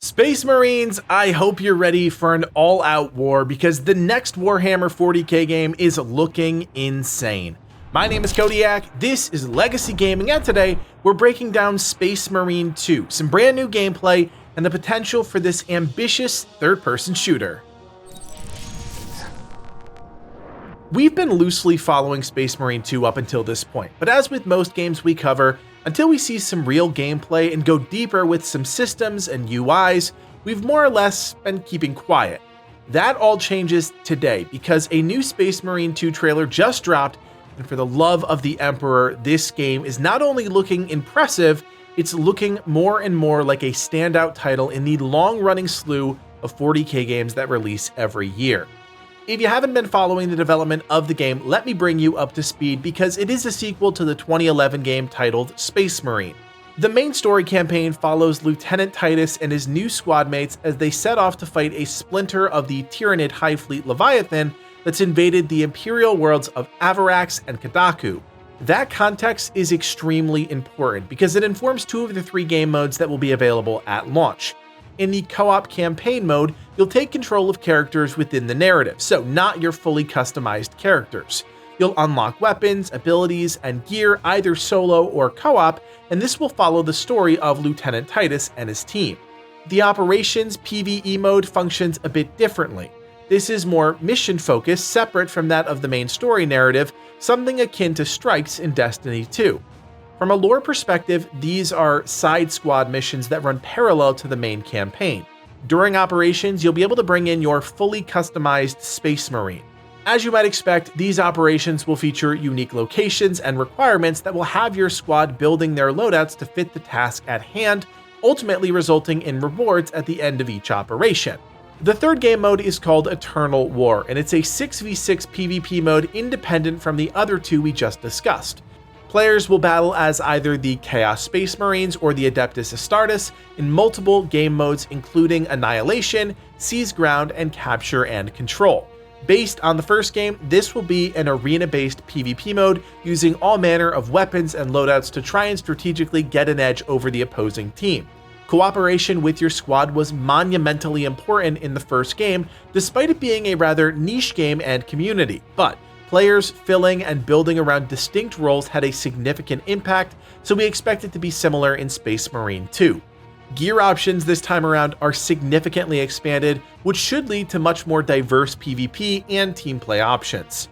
Space Marines, I hope you're ready for an all-out war because the next Warhammer 40k game is looking insane. My name is Kodiak, this is Legacy Gaming, and today we're breaking down Space Marine 2, some brand new gameplay, and the potential for this ambitious third-person shooter. We've been loosely following Space Marine 2 up until this point, but as with most games we cover, until we see some real gameplay and go deeper with some systems and UIs, we've more or less been keeping quiet. That all changes today because a new Space Marine 2 trailer just dropped, and for the love of the Emperor, this game is not only looking impressive, it's looking more and more like a standout title in the long-running slew of 40k games that release every year. If you haven't been following the development of the game, let me bring you up to speed because it is a sequel to the 2011 game titled Space Marine. The main story campaign follows Lieutenant Titus and his new squad mates as they set off to fight a splinter of the Tyranid High Fleet Leviathan that's invaded the Imperial worlds of Avarax and Kadaku. That context is extremely important because it informs two of the three game modes that will be available at launch. In the co-op campaign mode, you'll take control of characters within the narrative, so not your fully customized characters. You'll unlock weapons, abilities, and gear either solo or co-op, and this will follow the story of Lieutenant Titus and his team. The Operations PvE mode functions a bit differently. This is more mission-focused, separate from that of the main story narrative, something akin to Strikes in Destiny 2. From a lore perspective, these are side squad missions that run parallel to the main campaign. During operations, you'll be able to bring in your fully customized Space Marine. As you might expect, these operations will feature unique locations and requirements that will have your squad building their loadouts to fit the task at hand, ultimately resulting in rewards at the end of each operation. The third game mode is called Eternal War, and it's a 6v6 PvP mode independent from the other two we just discussed. Players will battle as either the Chaos Space Marines or the Adeptus Astartes in multiple game modes including Annihilation, Seize Ground, and Capture and Control. Based on the first game, this will be an arena-based PvP mode using all manner of weapons and loadouts to try and strategically get an edge over the opposing team. Cooperation with your squad was monumentally important in the first game, despite it being a rather niche game and community, but players filling and building around distinct roles had a significant impact, so we expect it to be similar in Space Marine 2. Gear options this time around are significantly expanded, which should lead to much more diverse PvP and team play options.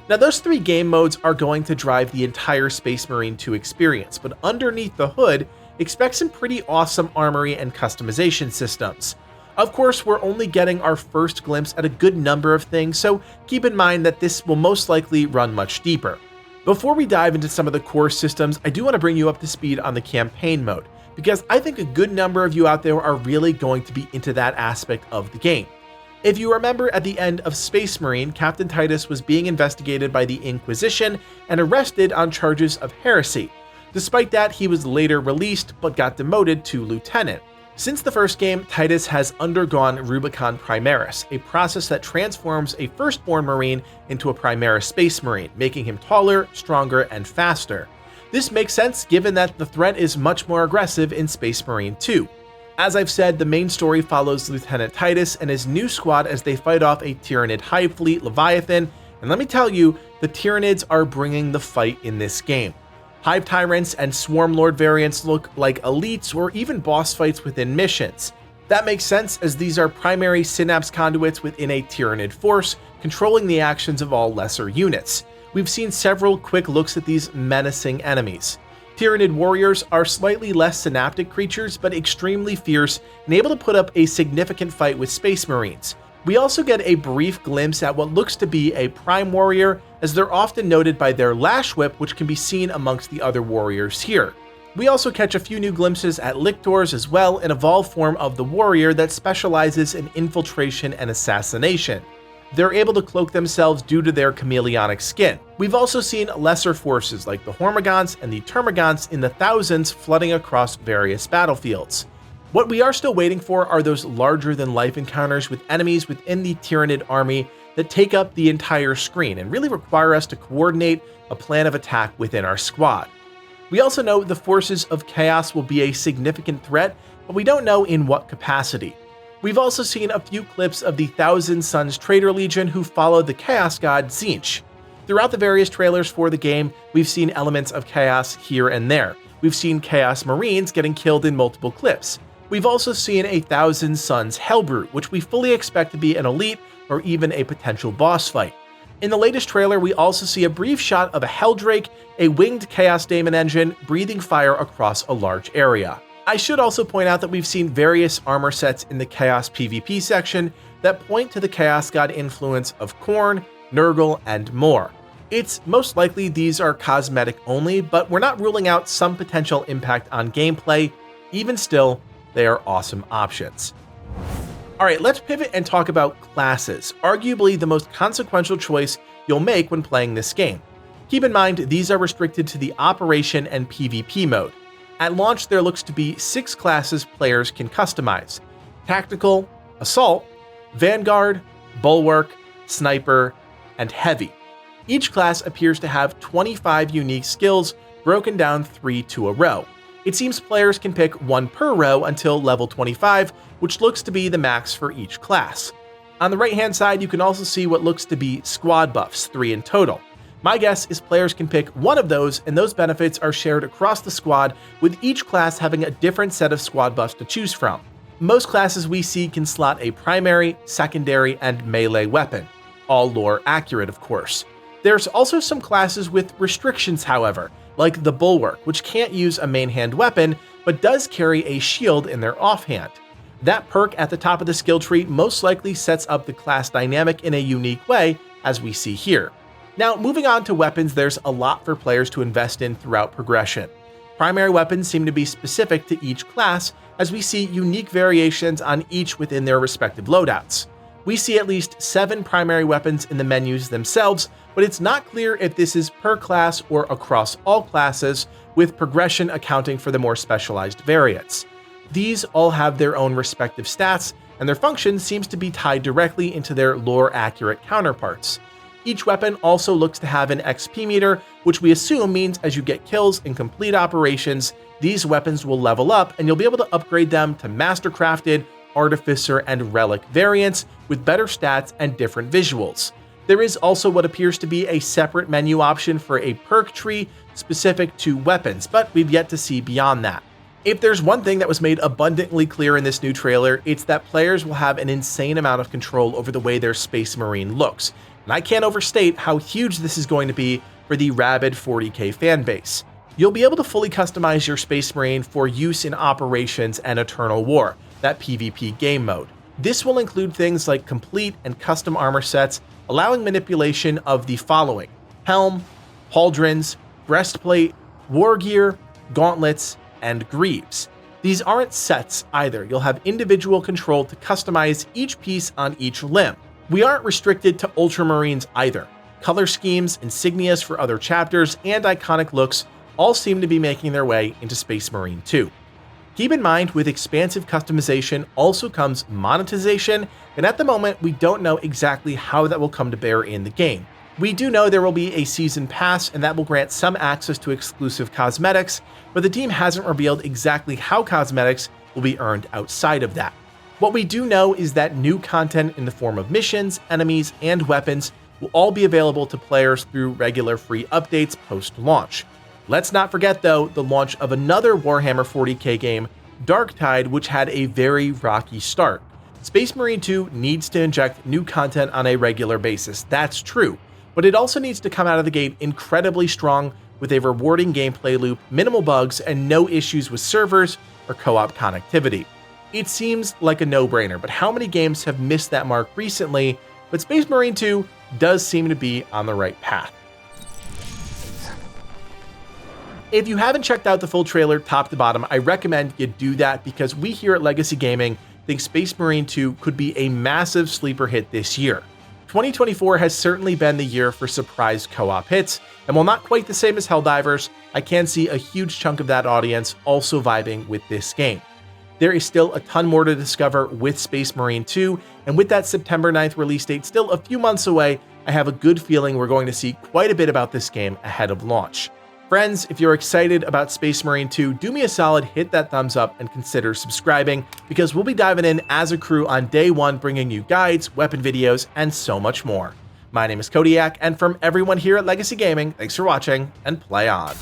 Now, those three game modes are going to drive the entire Space Marine 2 experience, but underneath the hood, expect some pretty awesome armory and customization systems. Of course, we're only getting our first glimpse at a good number of things, so keep in mind that this will most likely run much deeper. Before we dive into some of the core systems, I do want to bring you up to speed on the campaign mode, because I think a good number of you out there are really going to be into that aspect of the game. If you remember, at the end of Space Marine, Captain Titus was being investigated by the Inquisition and arrested on charges of heresy. Despite that, he was later released but got demoted to lieutenant. Since the first game, Titus has undergone Rubicon Primaris, a process that transforms a firstborn Marine into a Primaris Space Marine, making him taller, stronger, and faster. This makes sense given that the threat is much more aggressive in Space Marine 2. As I've said, the main story follows Lieutenant Titus and his new squad as they fight off a Tyranid High Fleet Leviathan, and let me tell you, the Tyranids are bringing the fight in this game. Hive Tyrants and Swarm Lord variants look like elites or even boss fights within missions. That makes sense as these are primary synapse conduits within a Tyranid force, controlling the actions of all lesser units. We've seen several quick looks at these menacing enemies. Tyranid warriors are slightly less synaptic creatures, but extremely fierce and able to put up a significant fight with Space Marines. We also get a brief glimpse at what looks to be a Prime Warrior, as they're often noted by their Lash Whip, which can be seen amongst the other warriors here. We also catch a few new glimpses at Lictors as well, an evolved form of the warrior that specializes in infiltration and assassination. They're able to cloak themselves due to their chameleonic skin. We've also seen lesser forces like the Hormagaunts and the Termagants in the thousands flooding across various battlefields. What we are still waiting for are those larger-than-life encounters with enemies within the Tyranid army that take up the entire screen and really require us to coordinate a plan of attack within our squad. We also know the forces of chaos will be a significant threat, but we don't know in what capacity. We've also seen a few clips of the Thousand Suns Traitor Legion who followed the Chaos God Tzeentch. Throughout the various trailers for the game, we've seen elements of Chaos here and there. We've seen Chaos Marines getting killed in multiple clips. We've also seen a Thousand Suns Helbrute, which we fully expect to be an elite or even a potential boss fight. In the latest trailer, we also see a brief shot of a Heldrake, a winged Chaos Daemon engine, breathing fire across a large area. I should also point out that we've seen various armor sets in the Chaos PvP section that point to the Chaos God influence of Khorne, Nurgle, and more. It's most likely these are cosmetic only, but we're not ruling out some potential impact on gameplay. Even still, they are awesome options. Alright, let's pivot and talk about classes, arguably the most consequential choice you'll make when playing this game. Keep in mind, these are restricted to the Operation and PvP mode. At launch, there looks to be 6 classes players can customize: Tactical, Assault, Vanguard, Bulwark, Sniper, and Heavy. Each class appears to have 25 unique skills broken down 3 to a row. It seems players can pick 1 per row until level 25, which looks to be the max for each class. On the right hand side, you can also see what looks to be squad buffs, 3 in total. My guess is players can pick one of those, and those benefits are shared across the squad, with each class having a different set of squad buffs to choose from. Most classes we see can slot a primary, secondary, and melee weapon. All lore accurate, of course. There's also some classes with restrictions, however, like the Bulwark, which can't use a main hand weapon, but does carry a shield in their offhand. That perk at the top of the skill tree most likely sets up the class dynamic in a unique way, as we see here. Now, moving on to weapons, there's a lot for players to invest in throughout progression. Primary weapons seem to be specific to each class, as we see unique variations on each within their respective loadouts. We see at least 7 primary weapons in the menus themselves, but it's not clear if this is per class or across all classes, with progression accounting for the more specialized variants. These all have their own respective stats, and their function seems to be tied directly into their lore-accurate counterparts. Each weapon also looks to have an XP meter, which we assume means as you get kills and complete operations, these weapons will level up and you'll be able to upgrade them to Mastercrafted, Artificer, and Relic variants with better stats and different visuals. There is also what appears to be a separate menu option for a perk tree specific to weapons, but we've yet to see beyond that. If there's one thing that was made abundantly clear in this new trailer, it's that players will have an insane amount of control over the way their Space Marine looks, and I can't overstate how huge this is going to be for the rabid 40k fanbase. You'll be able to fully customize your Space Marine for use in Operations and Eternal War, that PvP game mode. This will include things like complete and custom armor sets, allowing manipulation of the following: helm, pauldrons, breastplate, war gear, gauntlets, and greaves. These aren't sets either. You'll have individual control to customize each piece on each limb. We aren't restricted to Ultramarines either. Color schemes, insignias for other chapters, and iconic looks all seem to be making their way into Space Marine 2. Keep in mind, with expansive customization also comes monetization, and at the moment we don't know exactly how that will come to bear in the game. We do know there will be a season pass, and that will grant some access to exclusive cosmetics, but the team hasn't revealed exactly how cosmetics will be earned outside of that. What we do know is that new content in the form of missions, enemies, and weapons will all be available to players through regular free updates post-launch. Let's not forget, though, the launch of another Warhammer 40k game, Darktide, which had a very rocky start. Space Marine 2 needs to inject new content on a regular basis, that's true, but it also needs to come out of the gate incredibly strong with a rewarding gameplay loop, minimal bugs, and no issues with servers or co-op connectivity. It seems like a no-brainer, but how many games have missed that mark recently? But Space Marine 2 does seem to be on the right path. If you haven't checked out the full trailer top to bottom, I recommend you do that because we here at Legacy Gaming think Space Marine 2 could be a massive sleeper hit this year. 2024 has certainly been the year for surprise co-op hits, and while not quite the same as Helldivers, I can see a huge chunk of that audience also vibing with this game. There is still a ton more to discover with Space Marine 2, and with that September 9th release date still a few months away, I have a good feeling we're going to see quite a bit about this game ahead of launch. Friends, if you're excited about Space Marine 2, do me a solid, hit that thumbs up and consider subscribing, because we'll be diving in as a crew on day one, bringing you guides, weapon videos, and so much more. My name is Kodiak, and from everyone here at Legacy Gaming, thanks for watching, and play on.